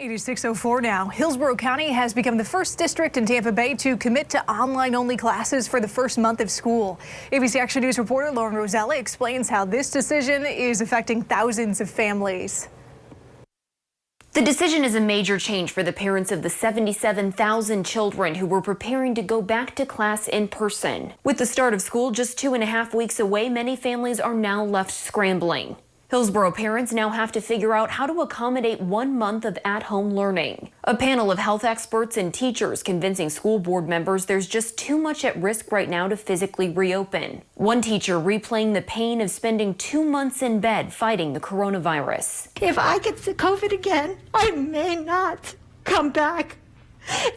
8604 now. Hillsborough County has become the first district in Tampa Bay to commit to online-only classes for the first month of school. ABC Action News reporter Lauren Rosella explains how this decision is affecting thousands of families. The decision is a major change for the parents of the 77,000 children who were preparing to go back to class in person. With the start of school just 2.5 weeks away, many families are now left scrambling. Hillsborough parents now have to figure out how to accommodate 1 month of at-home learning. A panel of health experts and teachers convincing school board members there's just too much at risk right now to physically reopen. One teacher replaying the pain of spending 2 months in bed fighting the coronavirus. If I get the COVID again, I may not come back.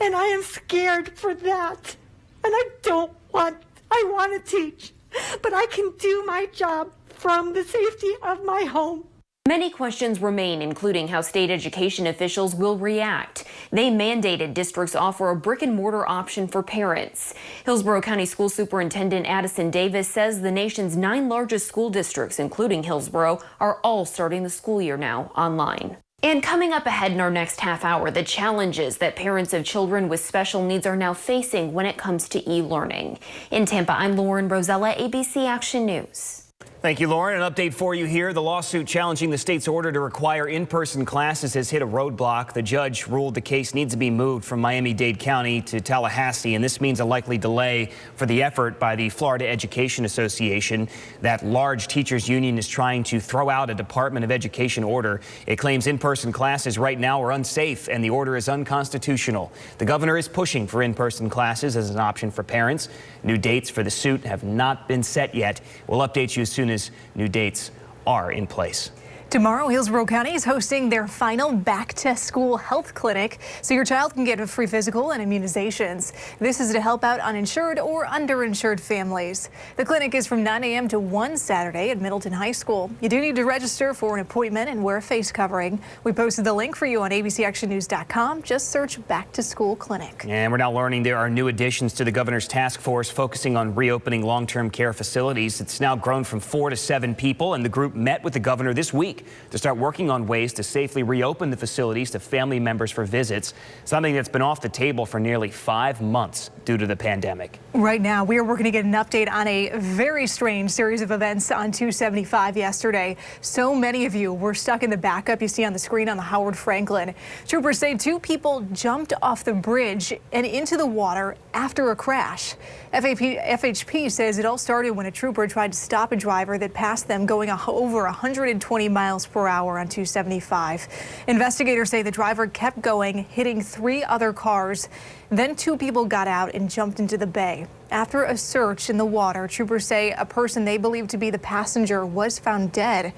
And I am scared for that. And I want to teach, but I can do my job from the safety of my home. Many questions remain, including how state education officials will react. They mandated districts offer a brick-and-mortar option for parents. Hillsborough County School Superintendent Addison Davis says the nation's 9 largest school districts, including Hillsborough, are all starting the school year now online. And coming up ahead in our next half hour, the challenges that parents of children with special needs are now facing when it comes to e-learning. In Tampa, I'm Lauren Rosella, ABC Action News. Thank you, Lauren. An update for you here. The lawsuit challenging the state's order to require in-person classes has hit a roadblock. The judge ruled the case needs to be moved from Miami-Dade County to Tallahassee, and this means a likely delay for the effort by the Florida Education Association. That large teachers union is trying to throw out a Department of Education order. It claims in-person classes right now are unsafe and the order is unconstitutional. The governor is pushing for in-person classes as an option for parents. New dates for the suit have not been set yet. We'll update you as soon as new dates are in place. Tomorrow, Hillsborough County is hosting their final back-to-school health clinic, so your child can get a free physical and immunizations. This is to help out uninsured or underinsured families. The clinic is from 9 a.m. to 1 Saturday at Middleton High School. You do need to register for an appointment and wear a face covering. We posted the link for you on abcactionnews.com. Just search Back-to-School Clinic. And we're now learning there are new additions to the governor's task force focusing on reopening long-term care facilities. It's now grown from 4 to 7 people, and the group met with the governor this week to start working on ways to safely reopen the facilities to family members for visits, something that's been off the table for nearly 5 months due to the pandemic. Right now, we are working to get an update on a very strange series of events on 275 yesterday. So many of you were stuck in the backup you see on the screen on the Howard Franklin. Troopers say 2 people jumped off the bridge and into the water after a crash. FHP says it all started when a trooper tried to stop a driver that passed them going over 120 miles per hour on 275. Investigators say the driver kept going, hitting 3 other cars. Then 2 people got out and jumped into the bay. After a search in the water, troopers say a person they believe to be the passenger was found dead,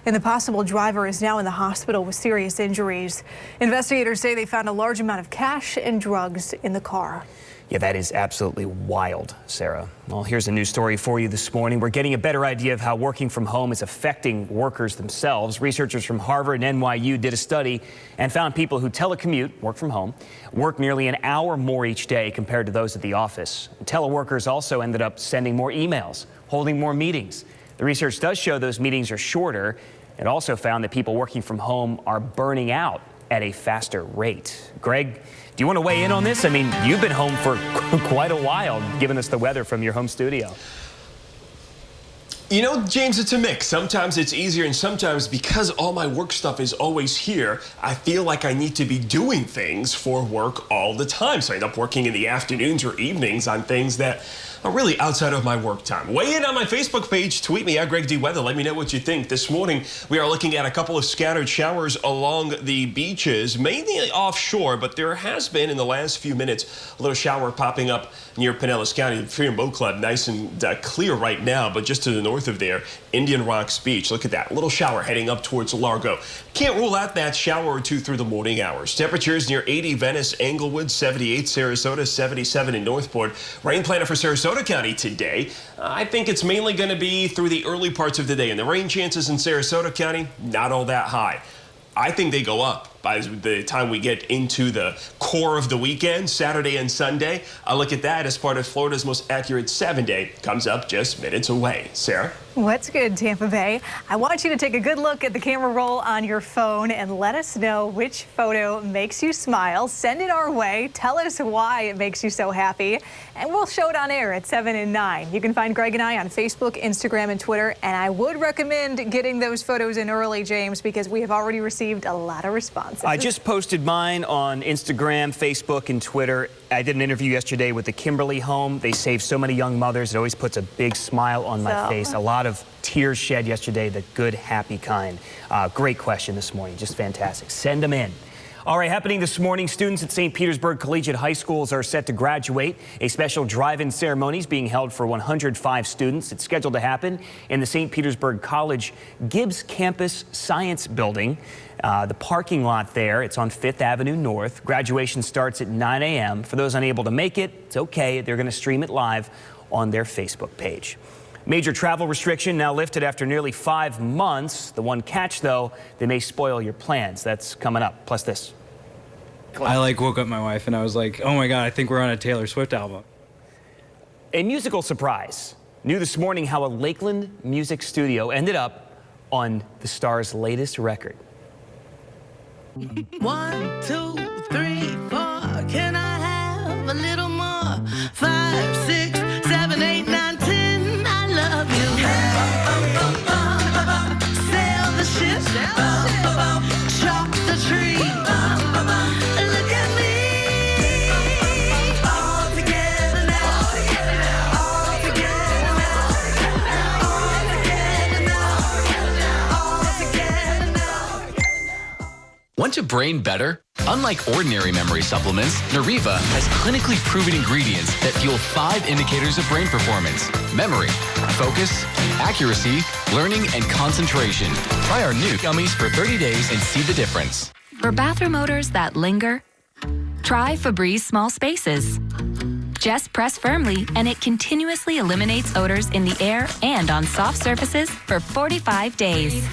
and the possible driver is now in the hospital with serious injuries. Investigators say they found a large amount of cash and drugs in the car. Yeah, that is absolutely wild, Sarah. Well, here's a news story for you this morning. We're getting a better idea of how working from home is affecting workers themselves. Researchers from Harvard and NYU did a study and found people who telecommute, work from home, work nearly an hour more each day compared to those at the office. Teleworkers also ended up sending more emails, holding more meetings. The research does show those meetings are shorter. It also found that people working from home are burning out at a faster rate. Greg, do you want to weigh in on this? I mean, you've been home for quite a while, giving us the weather from your home studio. You know, James, it's a mix. Sometimes it's easier, and sometimes because all my work stuff is always here, I feel like I need to be doing things for work all the time. So I end up working in the afternoons or evenings on things that are really outside of my work time. Weigh in on my Facebook page, tweet me at Greg D. Weather. Let me know what you think. This morning, we are looking at a couple of scattered showers along the beaches, mainly offshore, but there has been in the last few minutes a little shower popping up near Pinellas County. The Freedom Boat Club, nice and clear right now, but just to the north of there, Indian Rocks Beach. Look at that little shower heading up towards Largo. Can't rule out that shower or two through the morning hours. Temperatures near 80 Venice, Englewood, 78 Sarasota, 77 in Northport. Rain planted for Sarasota County today. I think it's mainly going to be through the early parts of the day, and the rain chances in Sarasota County not all that high. I think they go up by the time we get into the core of the weekend, Saturday and Sunday. A look at that as part of Florida's most accurate 7-day comes up just minutes away. Sarah? What's good, Tampa Bay? I want you to take a good look at the camera roll on your phone and let us know which photo makes you smile. Send it our way. Tell us why it makes you so happy, and we'll show it on air at 7 and 9. You can find Greg and I on Facebook, Instagram, and Twitter, and I would recommend getting those photos in early, James, because we have already received a lot of responses. I just posted mine on Instagram, Facebook, and Twitter. I did an interview yesterday with the Kimberly home. They save so many young mothers. It always puts a big smile on my face. A lot of tears shed yesterday, the good, happy kind. Great question this morning. Just fantastic. Send them in. All right, happening this morning, students at St. Petersburg Collegiate High Schools are set to graduate. A special drive-in ceremony is being held for 105 students. It's scheduled to happen in the St. Petersburg College Gibbs Campus Science Building. The parking lot there, it's on 5th Avenue North. Graduation starts at 9 a.m. For those unable to make it, it's okay. They're going to stream it live on their Facebook page. Major travel restriction now lifted after nearly 5 months. The one catch, though, they may spoil your plans. That's coming up. Plus this. I woke up my wife and I was like, oh my God, I think we're on a Taylor Swift album. A musical surprise. New this morning how a Lakeland music studio ended up on the star's latest record. 1, 2, 3, 4. Can I have a little more? 5, 6, 7, 8, 9, 10. I love you. Sail the ship. Chop the tree. Look at me. All together now. All together now. All together now. Want your brain better? Unlike ordinary memory supplements, Nariva has clinically proven ingredients that fuel 5 indicators of brain performance: memory, focus, accuracy, learning, and concentration. Try our new gummies for 30 days and see the difference. For bathroom odors that linger, try Febreze Small Spaces. Just press firmly and it continuously eliminates odors in the air and on soft surfaces for 45 days.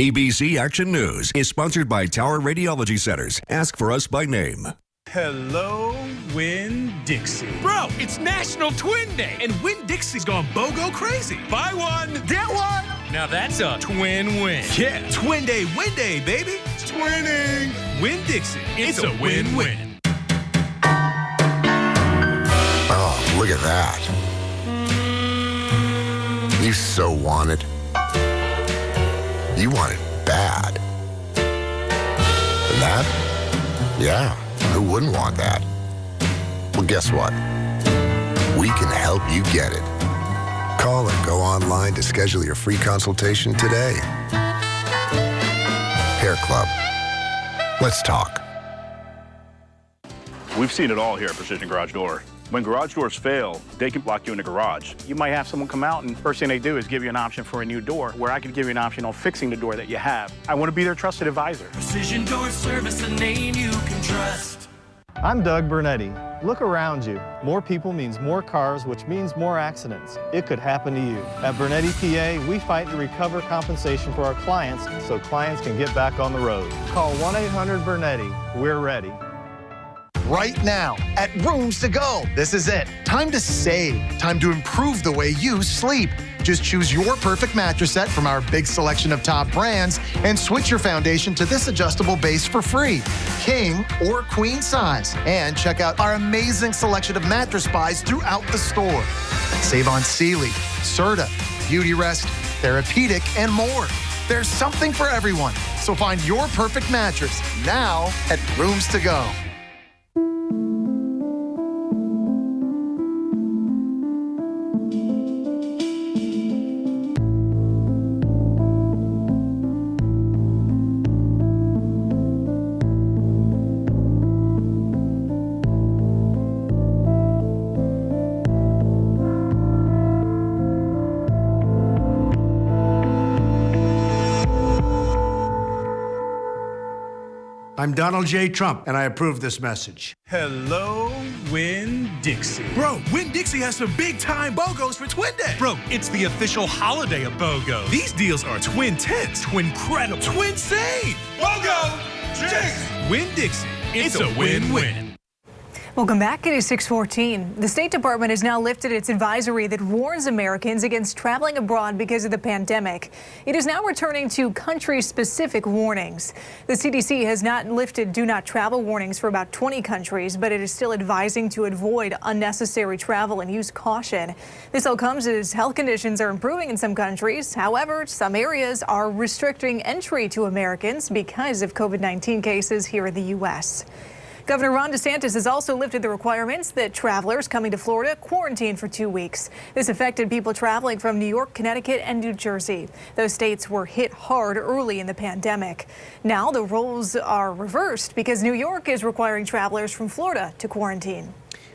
ABC Action News is sponsored by Tower Radiology Centers. Ask for us by name. Hello, Winn-Dixie. Bro, it's National Twin Day, and Winn-Dixie's gone BOGO crazy. Buy one, get one. Now that's a twin win. Yeah, Twin Day, win day, baby. It's twinning. Winn-Dixie, it's a win-win. Oh, look at that. You so want it. You want it bad. And that? Yeah, who wouldn't want that? Well, guess what? We can help you get it. Call or go online to schedule your free consultation today. Hair Club. Let's talk. We've seen it all here at Precision Garage Door. When garage doors fail, they can lock you in the garage. You might have someone come out and first thing they do is give you an option for a new door, where I could give you an option on fixing the door that you have. I want to be their trusted advisor. Precision Door Service, a name you can trust. I'm Doug Bernetti. Look around you. More people means more cars, which means more accidents. It could happen to you. At Bernetti PA, we fight to recover compensation for our clients so clients can get back on the road. Call 1-800-BERNETTI. We're ready. Right now at Rooms to Go. This is it. Time to save. Time to improve the way you sleep. Just choose your perfect mattress set from our big selection of top brands and switch your foundation to this adjustable base for free. King or queen size. And check out our amazing selection of mattress buys throughout the store. Save on Sealy, Serta, Beautyrest, Therapeutic, and more. There's something for everyone. So find your perfect mattress now at Rooms to Go. I'm Donald J. Trump, and I approve this message. Hello, Winn-Dixie. Bro, Winn-Dixie has some big-time BOGOs for Twin Day. Bro, it's the official holiday of BOGO. These deals are twin tense, twin credible, twin save. BOGO! Dix! Winn-Dixie. It's a win-win. Welcome back. It is 6:14. The State Department has now lifted its advisory that warns Americans against traveling abroad because of the pandemic. It is now returning to country-specific warnings. The CDC has not lifted do not travel warnings for about 20 countries, but it is still advising to avoid unnecessary travel and use caution. This all comes as health conditions are improving in some countries. However, some areas are restricting entry to Americans because of COVID-19 cases here in the U.S. Governor Ron DeSantis has also lifted the requirements that travelers coming to Florida quarantine for 2 weeks. This affected people traveling from New York, Connecticut, and New Jersey. Those states were hit hard early in the pandemic. Now the roles are reversed because New York is requiring travelers from Florida to quarantine.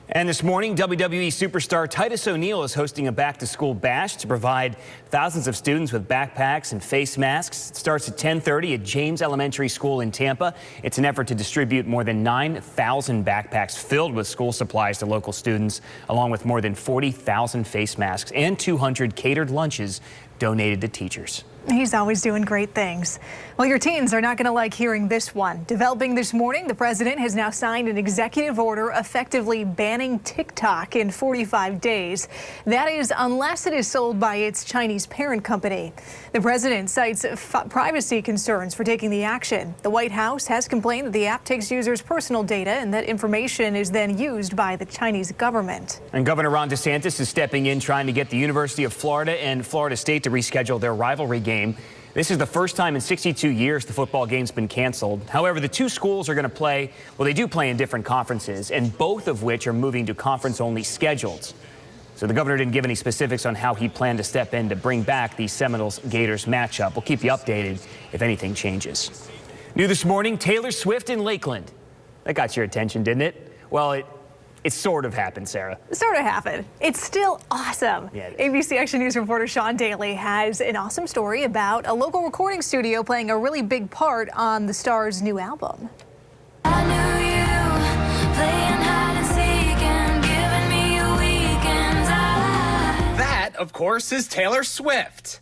And this morning, WWE superstar Titus O'Neil is hosting a back-to-school bash to provide thousands of students with backpacks and face masks. It starts at 10:30 at James Elementary School in Tampa. It's an effort to distribute more than 9,000 backpacks filled with school supplies to local students, along with more than 40,000 face masks and 200 catered lunches donated to teachers. He's always doing great things. Well, your teens are not going to like hearing this one. Developing this morning, the president has now signed an executive order effectively banning TikTok in 45 days. That is, unless it is sold by its Chinese parent company. The president cites privacy concerns for taking the action. The White House has complained that the app takes users' personal data and that information is then used by the Chinese government. And Governor Ron DeSantis is stepping in, trying to get the University of Florida and Florida State to reschedule their rivalry game. This is the first time in 62 years the football game's been canceled. However, the two schools are going to play, well, they do play in different conferences, and both of which are moving to conference-only schedules. So the governor didn't give any specifics on how he planned to step in to bring back the Seminoles-Gators matchup. We'll keep you updated if anything changes. New this morning, Taylor Swift in Lakeland. That got your attention, didn't it? Well, it sort of happened, Sarah. Sort of happened. It's still awesome. Yeah, ABC Action News reporter Sean Daly has an awesome story about a local recording studio playing a really big part on the star's new album. That, of course, is Taylor Swift.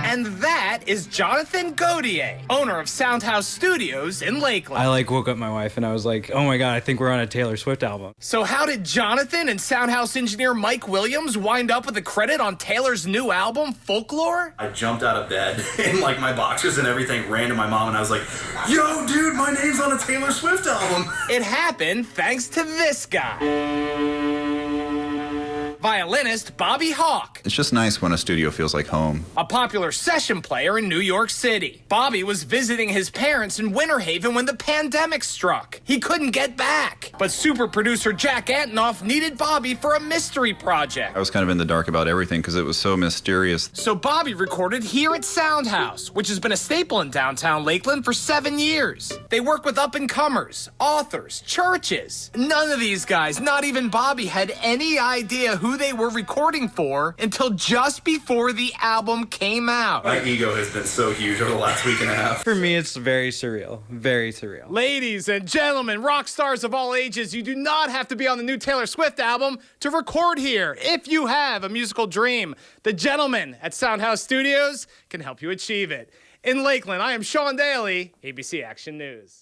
And that is Jonathan Gaudier, owner of Soundhouse Studios in Lakeland. I woke up my wife and I was like, oh my God, I think we're on a Taylor Swift album. So how did Jonathan and Soundhouse engineer Mike Williams wind up with a credit on Taylor's new album, Folklore? I jumped out of bed in my boxers and everything, ran to my mom and I was like, yo, dude, my name's on a Taylor Swift album. It happened thanks to this guy. Violinist Bobby Hawk. It's just nice when a studio feels like home. A popular session player in New York City. Bobby was visiting his parents in Winter Haven when the pandemic struck. He couldn't get back. But super producer Jack Antonoff needed Bobby for a mystery project. I was kind of in the dark about everything because it was so mysterious. So Bobby recorded here at Soundhouse, which has been a staple in downtown Lakeland for 7 years. They work with up-and-comers, authors, churches. None of these guys, not even Bobby, had any idea who they were recording for until just before the album came out. My ego has been so huge over the last week and a half. For me, it's very surreal. Very surreal. Ladies and gentlemen, rock stars of all ages, you do not have to be on the new Taylor Swift album to record here. If you have a musical dream, the gentlemen at Soundhouse Studios can help you achieve it. In Lakeland, I am Sean Daly, ABC Action News.